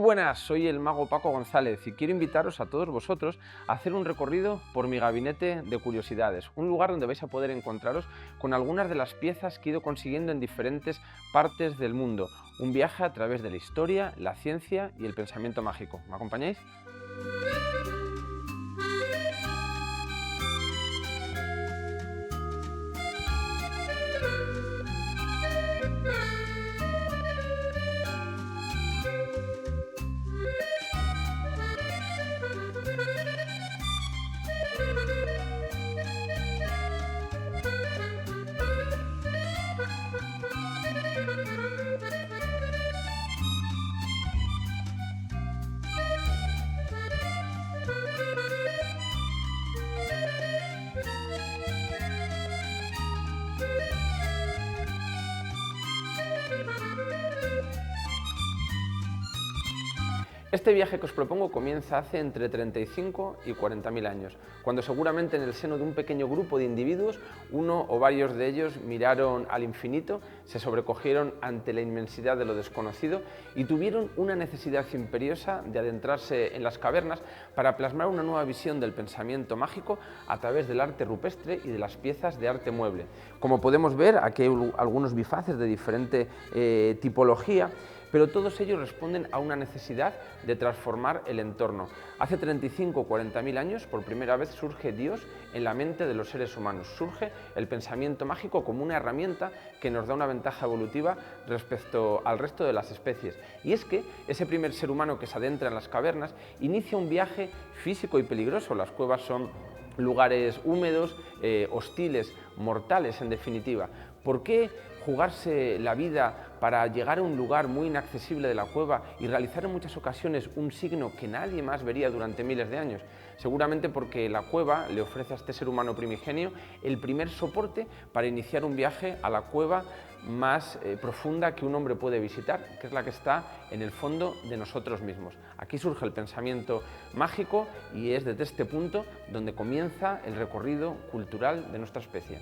buenas, soy el mago Paco González y quiero invitaros a todos vosotros a hacer un recorrido por mi gabinete de curiosidades, un lugar donde vais a poder encontraros con algunas de las piezas que he ido consiguiendo en diferentes partes del mundo. Un viaje a través de la historia, la ciencia y el pensamiento mágico. ¿Me acompañáis? Este viaje que os propongo comienza hace entre 35 y 40.000 años, cuando seguramente en el seno de un pequeño grupo de individuos, uno o varios de ellos miraron al infinito, se sobrecogieron ante la inmensidad de lo desconocido y tuvieron una necesidad imperiosa de adentrarse en las cavernas para plasmar una nueva visión del pensamiento mágico a través del arte rupestre y de las piezas de arte mueble. Como podemos ver, aquí hay algunos bifaces de diferente tipología, pero todos ellos responden a una necesidad de transformar el entorno. Hace 35 o 40.000 años, por primera vez, surge Dios en la mente de los seres humanos. Surge el pensamiento mágico como una herramienta que nos da una ventaja evolutiva respecto al resto de las especies. Y es que ese primer ser humano que se adentra en las cavernas inicia un viaje físico y peligroso. Las cuevas son lugares húmedos, hostiles, mortales en definitiva. ¿Por qué jugarse la vida para llegar a un lugar muy inaccesible de la cueva y realizar en muchas ocasiones un signo que nadie más vería durante miles de años? Seguramente porque la cueva le ofrece a este ser humano primigenio el primer soporte para iniciar un viaje a la cueva más profunda que un hombre puede visitar, que es la que está en el fondo de nosotros mismos. Aquí surge el pensamiento mágico y es desde este punto donde comienza el recorrido cultural de nuestra especie.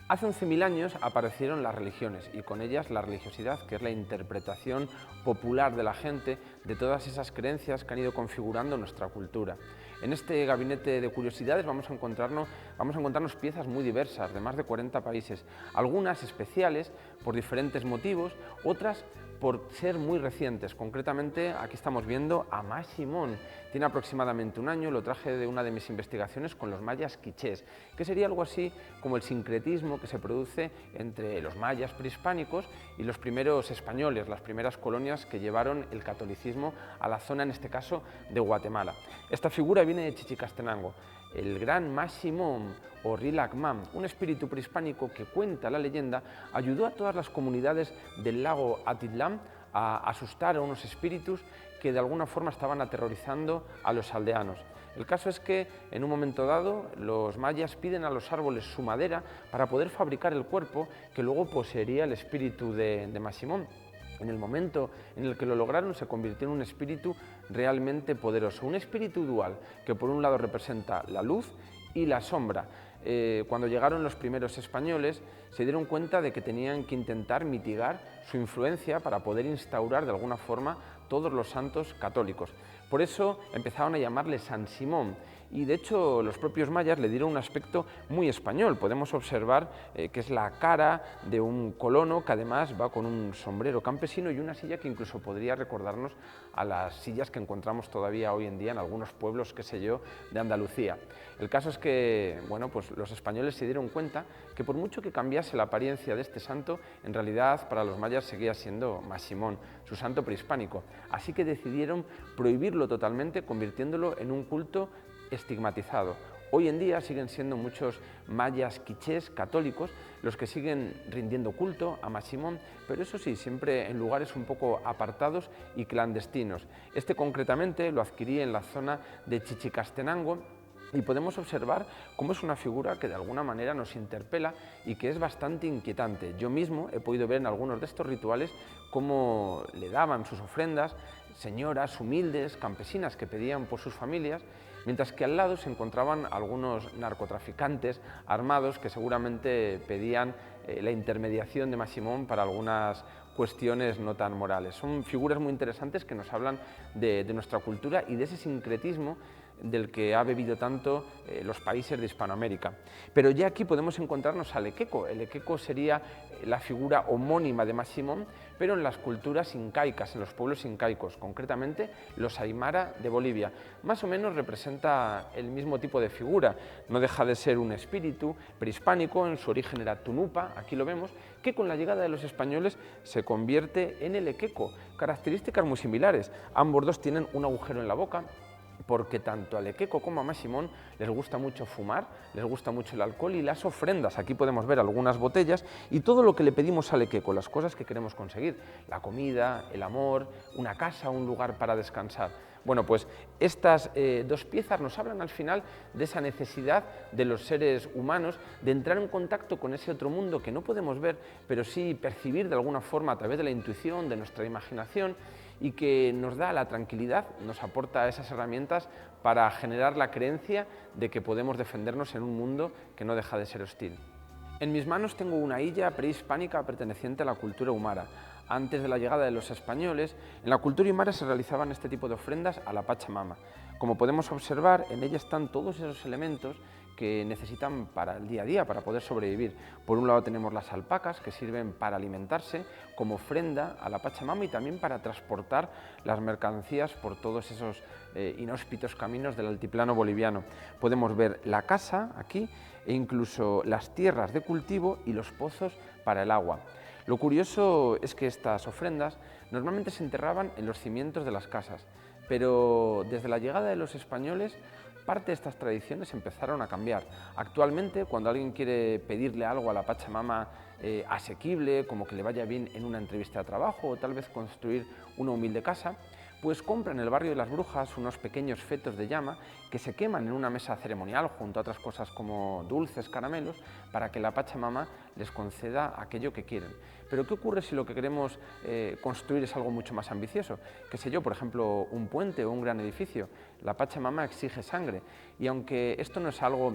Hace 11.000 años aparecieron las religiones y con ellas la religiosidad, que es la interpretación popular de la gente de todas esas creencias que han ido configurando nuestra cultura. En este gabinete de curiosidades vamos a encontrarnos piezas muy diversas, de más de 40 países, algunas especiales por diferentes motivos, otras por ser muy recientes. Concretamente, aquí estamos viendo a Mashimón. Tiene aproximadamente un año, lo traje de una de mis investigaciones con los mayas quichés, que sería algo así como el sincretismo que se produce entre los mayas prehispánicos y los primeros españoles, las primeras colonias que llevaron el catolicismo a la zona, en este caso, de Guatemala. Esta figura viene de Chichicastenango. El gran Mashimón o Rilakman, un espíritu prehispánico que, cuenta la leyenda, ayudó a todas las comunidades del lago Atitlán a asustar a unos espíritus que de alguna forma estaban aterrorizando a los aldeanos. El caso es que en un momento dado los mayas piden a los árboles su madera para poder fabricar el cuerpo que luego poseería el espíritu de Mashimón. En el momento en el que lo lograron se convirtió en un espíritu realmente poderoso, un espíritu dual que por un lado representa la luz y la sombra. Cuando llegaron los primeros españoles se dieron cuenta de que tenían que intentar mitigar su influencia para poder instaurar de alguna forma todos los santos católicos. Por eso empezaron a llamarle San Simón y de hecho los propios mayas le dieron un aspecto muy español. Podemos observar que es la cara de un colono que además va con un sombrero campesino y una silla que incluso podría recordarnos a las sillas que encontramos todavía hoy en día en algunos pueblos, qué sé yo, de Andalucía. El caso es que, bueno, pues los españoles se dieron cuenta que por mucho que cambiase la apariencia de este santo, en realidad para los mayas seguía siendo Mashimón, su santo prehispánico. Así que decidieron prohibirlo totalmente, convirtiéndolo en un culto estigmatizado. Hoy en día siguen siendo muchos mayas quichés católicos los que siguen rindiendo culto a Mashimón, pero eso sí, siempre en lugares un poco apartados y clandestinos. Este concretamente lo adquirí en la zona de Chichicastenango, Y podemos observar cómo es una figura que de alguna manera nos interpela y que es bastante inquietante. Yo mismo he podido ver en algunos de estos rituales cómo le daban sus ofrendas señoras humildes, campesinas que pedían por sus familias, mientras que al lado se encontraban algunos narcotraficantes armados que seguramente pedían la intermediación de Masimón para algunas cuestiones no tan morales. Son figuras muy interesantes que nos hablan de nuestra cultura y de ese sincretismo del que ha bebido tanto los países de Hispanoamérica. Pero ya aquí podemos encontrarnos al Ekeko. El Ekeko sería la figura homónima de Masimón, pero en las culturas incaicas, en los pueblos incaicos, concretamente los Aymara de Bolivia. Más o menos representa el mismo tipo de figura, no deja de ser un espíritu prehispánico, en su origen era Tunupa, aquí lo vemos, que con la llegada de los españoles se convierte en el Ekeko. Características muy similares, ambos dos tienen un agujero en la boca, porque tanto al Ekeko como a Masimón les gusta mucho fumar, les gusta mucho el alcohol y las ofrendas. Aquí podemos ver algunas botellas y todo lo que le pedimos al Ekeko, las cosas que queremos conseguir, la comida, el amor, una casa, un lugar para descansar. Bueno, pues estas dos piezas nos hablan al final de esa necesidad de los seres humanos de entrar en contacto con ese otro mundo que no podemos ver, pero sí percibir de alguna forma a través de la intuición, de nuestra imaginación, y que nos da la tranquilidad, nos aporta esas herramientas para generar la creencia de que podemos defendernos en un mundo que no deja de ser hostil. En mis manos tengo una hilla prehispánica perteneciente a la cultura humara. Antes de la llegada de los españoles, en la cultura aymara se realizaban este tipo de ofrendas a la Pachamama. Como podemos observar, en ella están todos esos elementos que necesitan para el día a día, para poder sobrevivir. Por un lado tenemos las alpacas, que sirven para alimentarse como ofrenda a la Pachamama y también para transportar las mercancías por todos esos inhóspitos caminos del altiplano boliviano. Podemos ver la casa aquí e incluso las tierras de cultivo y los pozos para el agua. Lo curioso es que estas ofrendas normalmente se enterraban en los cimientos de las casas, pero desde la llegada de los españoles parte de estas tradiciones empezaron a cambiar. Actualmente, cuando alguien quiere pedirle algo a la Pachamama asequible, como que le vaya bien en una entrevista de trabajo o tal vez construir una humilde casa, pues compra en el barrio de las Brujas unos pequeños fetos de llama que se queman en una mesa ceremonial junto a otras cosas como dulces, caramelos, para que la Pachamama les conceda aquello que quieren. Pero ¿qué ocurre si lo que queremos construir es algo mucho más ambicioso? Qué sé yo, por ejemplo, un puente o un gran edificio. La Pachamama exige sangre y aunque esto no es algo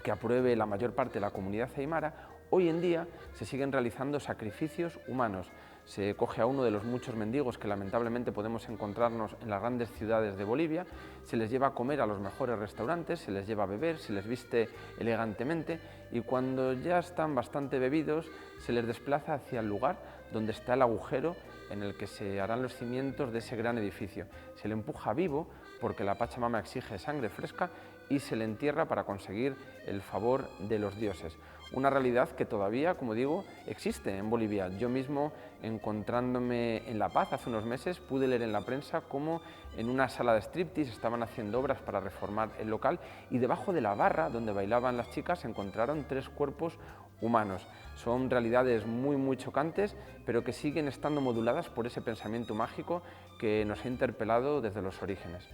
que apruebe la mayor parte de la comunidad aymara, hoy en día se siguen realizando sacrificios humanos. Se coge a uno de los muchos mendigos que lamentablemente podemos encontrarnos en las grandes ciudades de Bolivia, se les lleva a comer a los mejores restaurantes, se les lleva a beber, se les viste elegantemente y cuando ya están bastante bebidos se les desplaza hacia el lugar donde está el agujero en el que se harán los cimientos de ese gran edificio. Se le empuja vivo porque la Pachamama exige sangre fresca y se le entierra para conseguir el favor de los dioses. Una realidad que todavía, como digo, existe en Bolivia. Yo mismo, encontrándome en La Paz hace unos meses, pude leer en la prensa cómo en una sala de striptease estaban haciendo obras para reformar el local y debajo de la barra donde bailaban las chicas se encontraron 3 cuerpos humanos. Son realidades muy chocantes, pero que siguen estando moduladas por ese pensamiento mágico que nos ha interpelado desde los orígenes.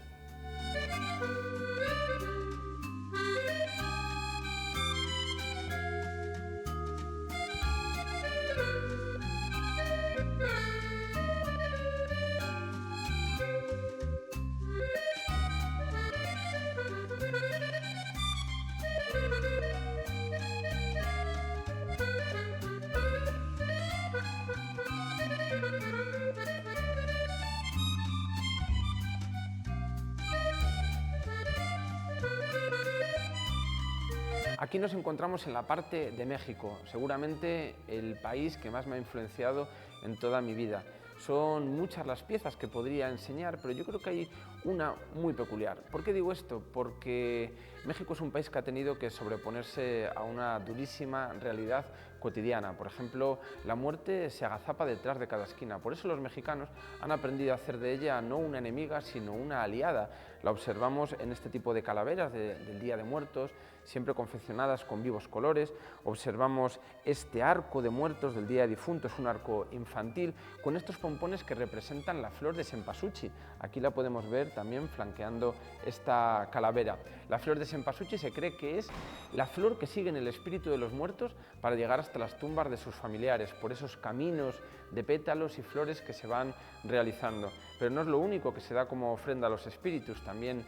Aquí nos encontramos en la parte de México, seguramente el país que más me ha influenciado en toda mi vida. Son muchas las piezas que podría enseñar, pero yo creo que hay una muy peculiar. ¿Por qué digo esto? Porque México es un país que ha tenido que sobreponerse a una durísima realidad cotidiana. Por ejemplo, la muerte se agazapa detrás de cada esquina. Por eso los mexicanos han aprendido a hacer de ella no una enemiga, sino una aliada. La observamos en este tipo de calaveras del Día de Muertos, siempre confeccionadas con vivos colores. Observamos este arco de muertos del Día de Difuntos, un arco infantil, con estos pompones que representan la flor de cempasúchil. Aquí la podemos ver ver también flanqueando esta calavera. La flor de cempasúchil se cree que es la flor que sigue en el espíritu de los muertos para llegar hasta las tumbas de sus familiares, por esos caminos de pétalos y flores que se van realizando. Pero no es lo único que se da como ofrenda a los espíritus, también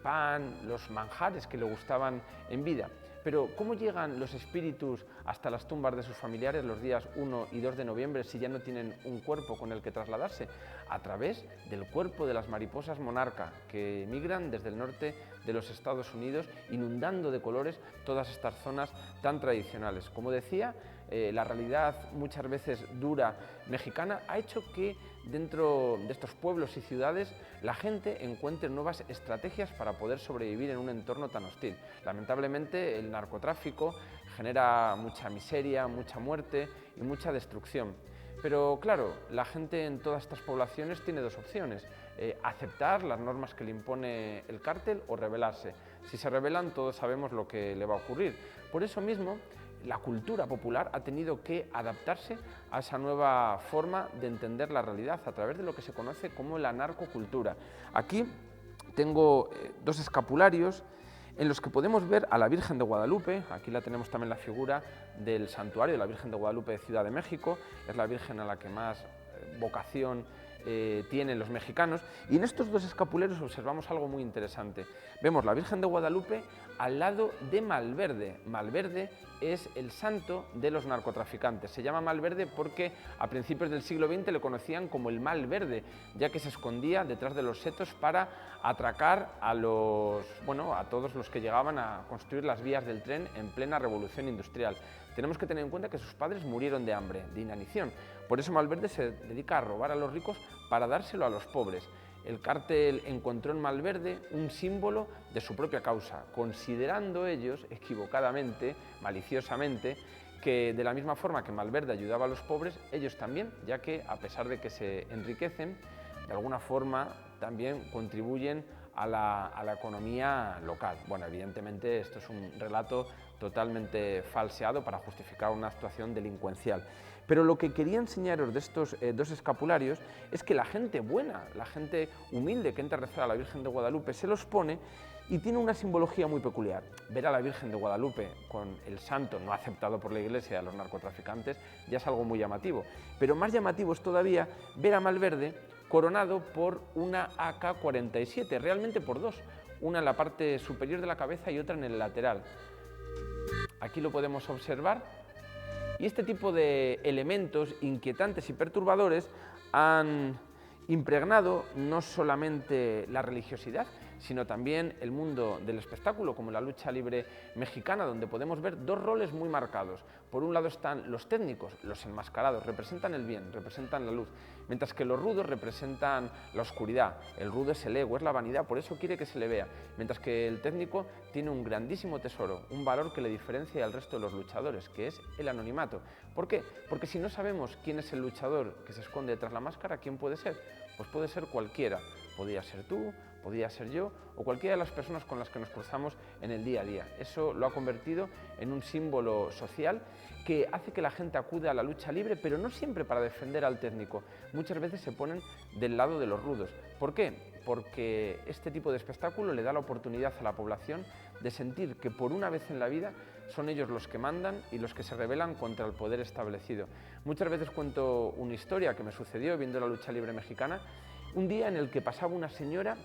pan, los manjares que le gustaban en vida. Pero ¿cómo llegan los espíritus hasta las tumbas de sus familiares los días 1 y 2 de noviembre si ya no tienen un cuerpo con el que trasladarse? A través del cuerpo de las mariposas monarca que migran desde el norte de los Estados Unidos, inundando de colores todas estas zonas tan tradicionales. Como decía, la realidad muchas veces dura mexicana ha hecho que dentro de estos pueblos y ciudades la gente encuentre nuevas estrategias para poder sobrevivir en un entorno tan hostil. Lamentablemente el narcotráfico genera mucha miseria, mucha muerte y mucha destrucción. Pero claro, la gente en todas estas poblaciones tiene dos opciones: aceptar las normas que le impone el cártel o rebelarse. Si se rebelan, todos sabemos lo que le va a ocurrir. Por eso mismo, la cultura popular ha tenido que adaptarse a esa nueva forma de entender la realidad a través de lo que se conoce como la narcocultura. Aquí tengo dos escapularios en los que podemos ver a la Virgen de Guadalupe. Aquí la tenemos también la figura del santuario de la Virgen de Guadalupe de Ciudad de México. Es la Virgen a la que más vocación tienen los mexicanos, y en estos dos escapularios observamos algo muy interesante. Vemos la Virgen de Guadalupe al lado de Malverde. Malverde es el santo de los narcotraficantes. Se llama Malverde porque a principios del siglo XX le conocían como el Mal Verde, ya que se escondía detrás de los setos para atracar a todos los que llegaban a construir las vías del tren en plena revolución industrial. Tenemos que tener en cuenta que sus padres murieron de hambre, de inanición. Por eso Malverde se dedica a robar a los ricos para dárselo a los pobres. El cártel encontró en Malverde un símbolo de su propia causa, considerando ellos, equivocadamente, maliciosamente, que de la misma forma que Malverde ayudaba a los pobres, ellos también, ya que a pesar de que se enriquecen, de alguna forma también contribuyen a la economía local. Bueno, evidentemente esto es un relato totalmente falseado para justificar una actuación delincuencial. Pero lo que quería enseñaros de estos dos escapularios es que la gente buena, la gente humilde que entra a rezar a la Virgen de Guadalupe se los pone y tiene una simbología muy peculiar. Ver a la Virgen de Guadalupe con el santo no aceptado por la Iglesia de los narcotraficantes ya es algo muy llamativo. Pero más llamativo es todavía ver a Malverde coronado por una AK-47, realmente por dos, una en la parte superior de la cabeza y otra en el lateral. Aquí lo podemos observar. Y este tipo de elementos inquietantes y perturbadores han impregnado no solamente la religiosidad, sino también el mundo del espectáculo, como la lucha libre mexicana, donde podemos ver dos roles muy marcados. Por un lado están los técnicos, los enmascarados, representan el bien, representan la luz, mientras que los rudos representan la oscuridad. El rudo es el ego, es la vanidad, por eso quiere que se le vea, mientras que el técnico tiene un grandísimo tesoro, un valor que le diferencia del resto de los luchadores, que es el anonimato. ¿Por qué? Porque si no sabemos quién es el luchador que se esconde tras la máscara, ¿quién puede ser? Pues puede ser cualquiera. Podría ser tú, podría ser yo o cualquiera de las personas con las que nos cruzamos en el día a día. Eso lo ha convertido en un símbolo social que hace que la gente acude a la lucha libre, pero no siempre para defender al técnico. Muchas veces se ponen del lado de los rudos. ¿Por qué? Porque este tipo de espectáculo le da la oportunidad a la población de sentir que por una vez en la vida son ellos los que mandan y los que se rebelan contra el poder establecido. Muchas veces cuento una historia que me sucedió viendo la lucha libre mexicana, un día en el que pasaba una señora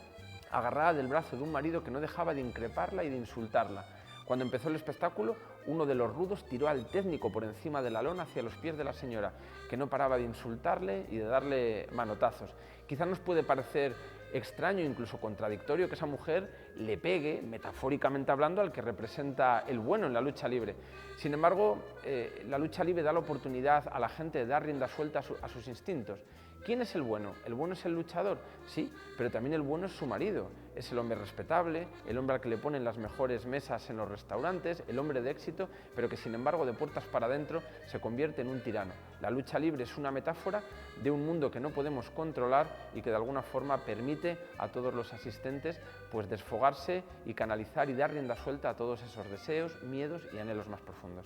agarrada del brazo de un marido que no dejaba de increparla y de insultarla. Cuando empezó el espectáculo, uno de los rudos tiró al técnico por encima de la lona hacia los pies de la señora, que no paraba de insultarle y de darle manotazos. Quizás nos puede parecer extraño, incluso contradictorio, que esa mujer le pegue, metafóricamente hablando, al que representa el bueno en la lucha libre. Sin embargo, la lucha libre da la oportunidad a la gente de dar rienda suelta a sus instintos. ¿Quién es el bueno? ¿El bueno es el luchador? Sí, pero también el bueno es su marido. Es el hombre respetable, el hombre al que le ponen las mejores mesas en los restaurantes, el hombre de éxito, pero que sin embargo de puertas para adentro se convierte en un tirano. La lucha libre es una metáfora de un mundo que no podemos controlar y que de alguna forma permite a todos los asistentes pues desfogarse y canalizar y dar rienda suelta a todos esos deseos, miedos y anhelos más profundos.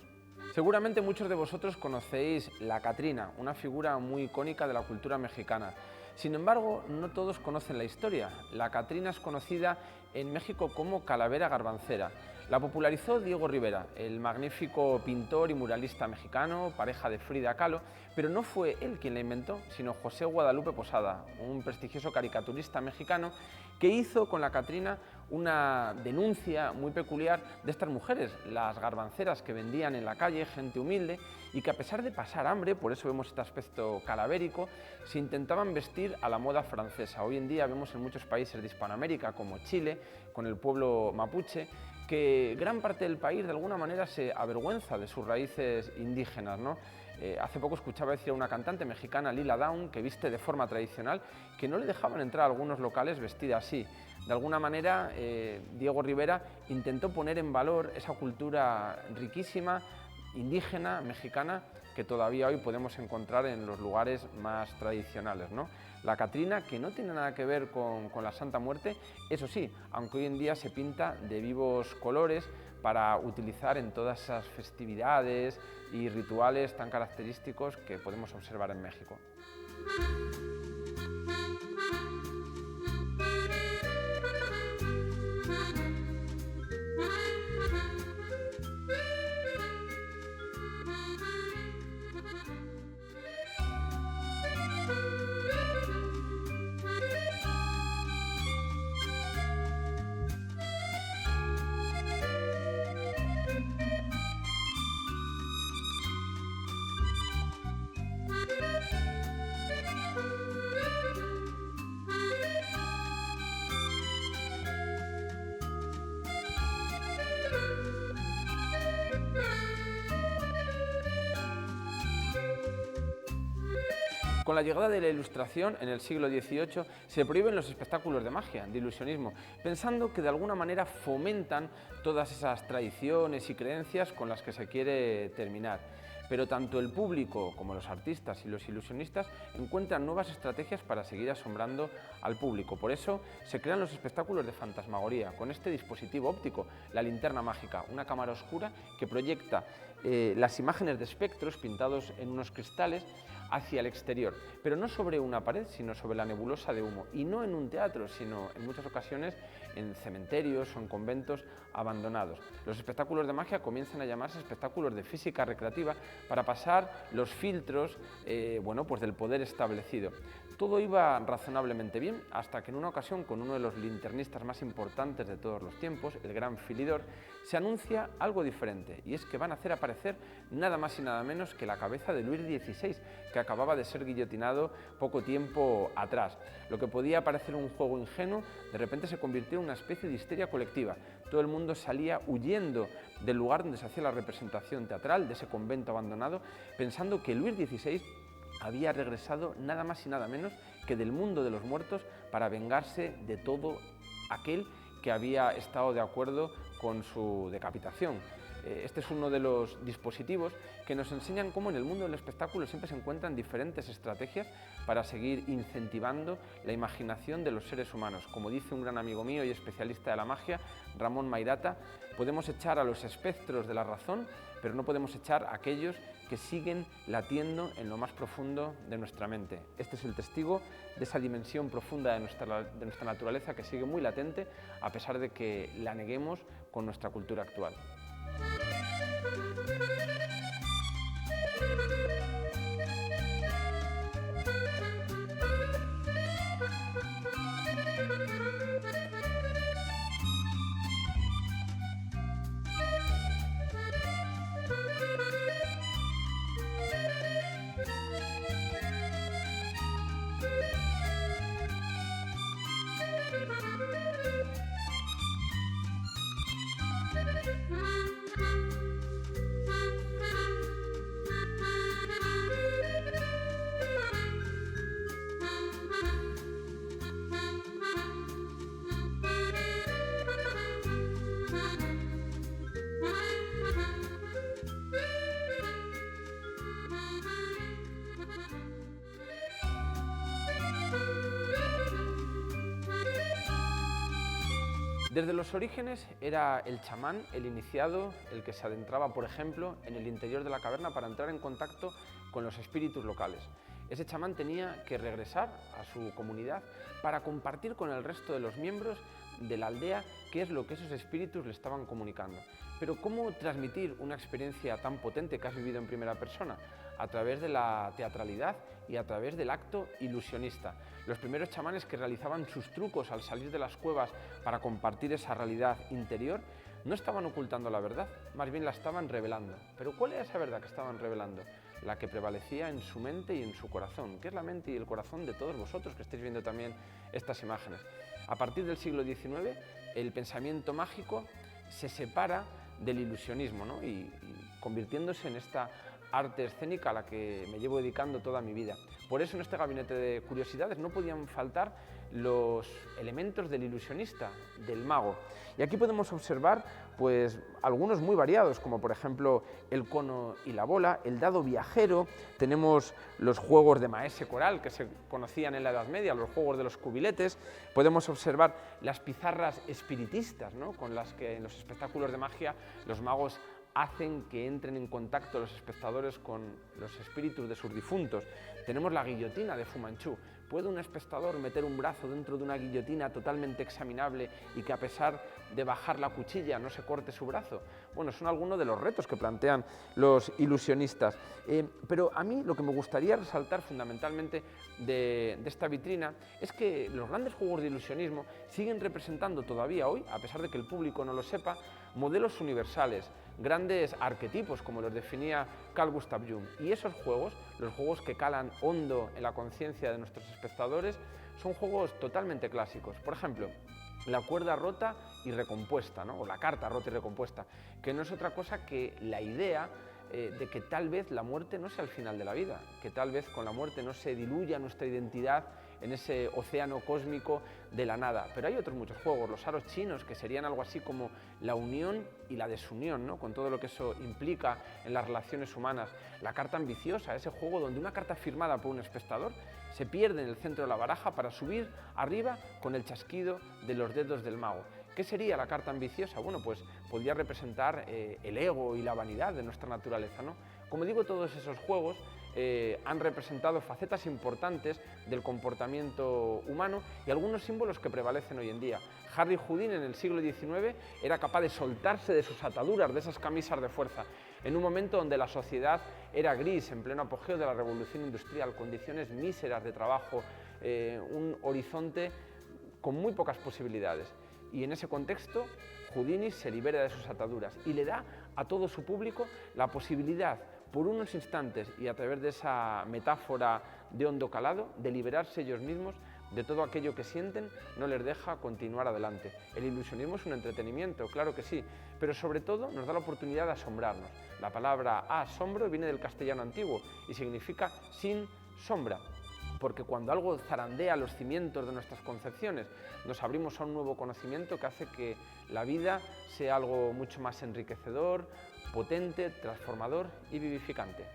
Seguramente muchos de vosotros conocéis la Catrina, una figura muy icónica de la cultura mexicana. Sin embargo, no todos conocen la historia. La Catrina es conocida en México como calavera garbancera. La popularizó Diego Rivera, el magnífico pintor y muralista mexicano, pareja de Frida Kahlo, pero no fue él quien la inventó, sino José Guadalupe Posada, un prestigioso caricaturista mexicano que hizo con la Catrina una denuncia muy peculiar de estas mujeres, las garbanceras que vendían en la calle, gente humilde, y que a pesar de pasar hambre, por eso vemos este aspecto calavérico, se intentaban vestir a la moda francesa. Hoy en día vemos en muchos países de Hispanoamérica, como Chile, con el pueblo mapuche, que gran parte del país de alguna manera se avergüenza de sus raíces indígenas, ¿no? Hace poco escuchaba decir a una cantante mexicana, Lila Downs, que viste de forma tradicional, que no le dejaban entrar a algunos locales vestida así. De alguna manera, Diego Rivera intentó poner en valor esa cultura riquísima, indígena, mexicana, que todavía hoy podemos encontrar en los lugares más tradicionales, ¿no? La Catrina, que no tiene nada que ver con la Santa Muerte, eso sí, aunque hoy en día se pinta de vivos colores para utilizar en todas esas festividades y rituales tan característicos que podemos observar en México. Con la llegada de la Ilustración en el siglo XVIII se prohíben los espectáculos de magia, de ilusionismo, pensando que de alguna manera fomentan todas esas tradiciones y creencias con las que se quiere terminar. Pero tanto el público como los artistas y los ilusionistas encuentran nuevas estrategias para seguir asombrando al público. Por eso se crean los espectáculos de fantasmagoría, con este dispositivo óptico, la linterna mágica, una cámara oscura que proyecta las imágenes de espectros pintados en unos cristales hacia el exterior, pero no sobre una pared, sino sobre la nebulosa de humo, y no en un teatro, sino en muchas ocasiones en cementerios o en conventos abandonados. Los espectáculos de magia comienzan a llamarse espectáculos de física recreativa para pasar los filtros pues del poder establecido. Todo iba razonablemente bien hasta que en una ocasión, con uno de los linternistas más importantes de todos los tiempos, el gran Philidor, se anuncia algo diferente, y es que van a hacer aparecer nada más y nada menos que la cabeza de Luis XVI, que acababa de ser guillotinado poco tiempo atrás. Lo que podía parecer un juego ingenuo, de repente se convirtió en una especie de histeria colectiva. Todo el mundo salía huyendo del lugar donde se hacía la representación teatral, de ese convento abandonado, pensando que Luis XVI había regresado nada más y nada menos que del mundo de los muertos para vengarse de todo aquel que había estado de acuerdo con su decapitación. Este es uno de los dispositivos que nos enseñan cómo en el mundo del espectáculo siempre se encuentran diferentes estrategias para seguir incentivando la imaginación de los seres humanos. Como dice un gran amigo mío y especialista de la magia, Ramón Mairata, podemos echar a los espectros de la razón, pero no podemos echar a aquellos que siguen latiendo en lo más profundo de nuestra mente. Este es el testigo de esa dimensión profunda de nuestra naturaleza que sigue muy latente, a pesar de que la neguemos con nuestra cultura actual. Desde los orígenes era el chamán, el iniciado, el que se adentraba, por ejemplo, en el interior de la caverna para entrar en contacto con los espíritus locales. Ese chamán tenía que regresar a su comunidad para compartir con el resto de los miembros de la aldea qué es lo que esos espíritus le estaban comunicando. Pero ¿cómo transmitir una experiencia tan potente que has vivido en primera persona? A través de la teatralidad y a través del acto ilusionista. Los primeros chamanes que realizaban sus trucos al salir de las cuevas para compartir esa realidad interior no estaban ocultando la verdad, más bien la estaban revelando. Pero ¿cuál era esa verdad que estaban revelando? La que prevalecía en su mente y en su corazón, que es la mente y el corazón de todos vosotros que estáis viendo también estas imágenes. A partir del siglo XIX, el pensamiento mágico se separa del ilusionismo, ¿no? y convirtiéndose en esta arte escénica a la que me llevo dedicando toda mi vida. Por eso en este gabinete de curiosidades no podían faltar los elementos del ilusionista, del mago. Y aquí podemos observar pues, algunos muy variados, como por ejemplo el cono y la bola, el dado viajero, tenemos los juegos de maese coral que se conocían en la Edad Media, los juegos de los cubiletes, podemos observar las pizarras espiritistas, ¿no? Con las que en los espectáculos de magia los magos hacen que entren en contacto los espectadores con los espíritus de sus difuntos. Tenemos la guillotina de Fu Manchu. ¿Puede un espectador meter un brazo dentro de una guillotina totalmente examinable y que a pesar de bajar la cuchilla no se corte su brazo? Bueno, son algunos de los retos que plantean los ilusionistas. Pero a mí lo que me gustaría resaltar fundamentalmente de esta vitrina es que los grandes juegos de ilusionismo siguen representando todavía hoy, a pesar de que el público no lo sepa, modelos universales, grandes arquetipos, como los definía Carl Gustav Jung. Y esos juegos, los juegos que calan hondo en la conciencia de nuestros espectadores, son juegos totalmente clásicos. Por ejemplo, la cuerda rota y recompuesta, ¿no? O la carta rota y recompuesta, que no es otra cosa que la idea de que tal vez la muerte no sea el final de la vida, que tal vez con la muerte no se diluya nuestra identidad en ese océano cósmico de la nada. Pero hay otros muchos juegos, los aros chinos, que serían algo así como la unión y la desunión, ¿no? Con todo lo que eso implica en las relaciones humanas. La carta ambiciosa, ese juego donde una carta firmada por un espectador se pierde en el centro de la baraja para subir arriba con el chasquido de los dedos del mago. ¿Qué sería la carta ambiciosa? Bueno, pues podría representar el ego y la vanidad de nuestra naturaleza, ¿no? Como digo, todos esos juegos han representado facetas importantes del comportamiento humano y algunos símbolos que prevalecen hoy en día. Harry Houdini en el siglo XIX era capaz de soltarse de sus ataduras, de esas camisas de fuerza, en un momento donde la sociedad era gris, en pleno apogeo de la revolución industrial, condiciones míseras de trabajo, un horizonte con muy pocas posibilidades. Y en ese contexto, Houdini se libera de sus ataduras y le da a todo su público la posibilidad, por unos instantes y a través de esa metáfora de hondo calado, de liberarse ellos mismos de todo aquello que sienten, no les deja continuar adelante. El ilusionismo es un entretenimiento, claro que sí, pero sobre todo nos da la oportunidad de asombrarnos. La palabra asombro viene del castellano antiguo y significa sin sombra. Porque cuando algo zarandea los cimientos de nuestras concepciones, nos abrimos a un nuevo conocimiento que hace que la vida sea algo mucho más enriquecedor, potente, transformador y vivificante.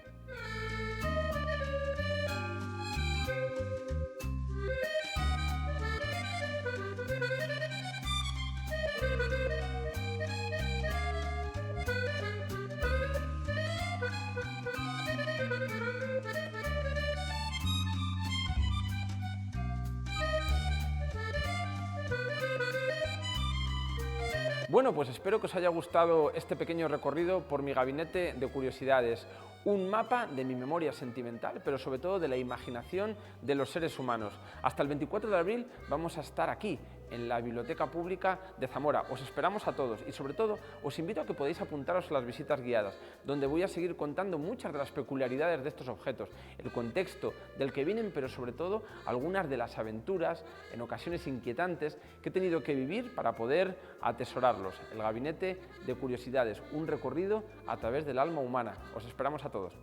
Bueno, pues espero que os haya gustado este pequeño recorrido por mi gabinete de curiosidades. Un mapa de mi memoria sentimental, pero sobre todo de la imaginación de los seres humanos. Hasta el 24 de abril vamos a estar aquí, en la Biblioteca Pública de Zamora. Os esperamos a todos y sobre todo os invito a que podáis apuntaros a las visitas guiadas, donde voy a seguir contando muchas de las peculiaridades de estos objetos, el contexto del que vienen, pero sobre todo algunas de las aventuras, en ocasiones inquietantes, que he tenido que vivir para poder atesorarlos. El Gabinete de Curiosidades, un recorrido a través del alma humana. Os esperamos a todos.